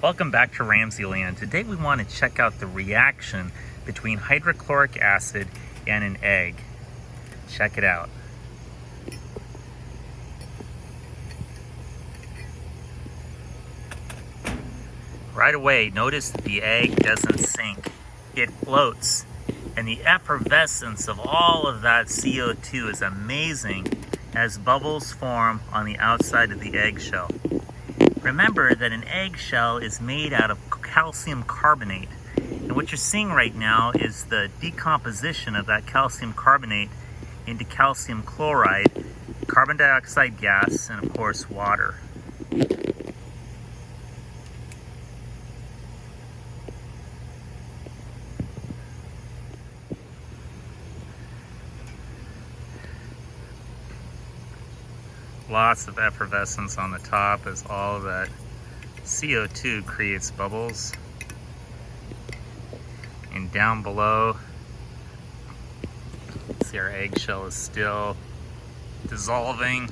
Welcome back to RamZland. Today we want to check out the reaction between hydrochloric acid and an egg. Check it out. Right away, notice that the egg doesn't sink. It floats. And the effervescence of all of that CO2 is amazing as bubbles form on the outside of the eggshell. Remember that an eggshell is made out of calcium carbonate. And what you're seeing right now is the decomposition of that calcium carbonate into calcium chloride, carbon dioxide gas, and of course water. Lots of effervescence on the top as all of that CO2 creates bubbles. And down below, see our eggshell is still dissolving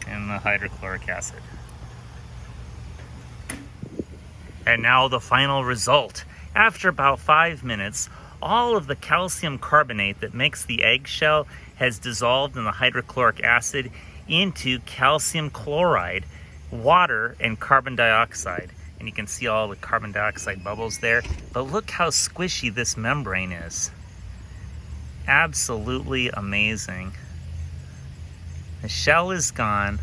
in the hydrochloric acid. And now the final result. After about 5 minutes, all of the calcium carbonate that makes the eggshell has dissolved in the hydrochloric acid into calcium chloride, water, and carbon dioxide. And you can see all the carbon dioxide bubbles there. But look how squishy this membrane is. Absolutely amazing. The shell is gone,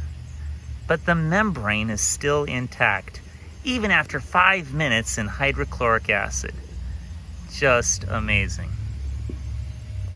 but the membrane is still intact, even after 5 minutes in hydrochloric acid. Just amazing.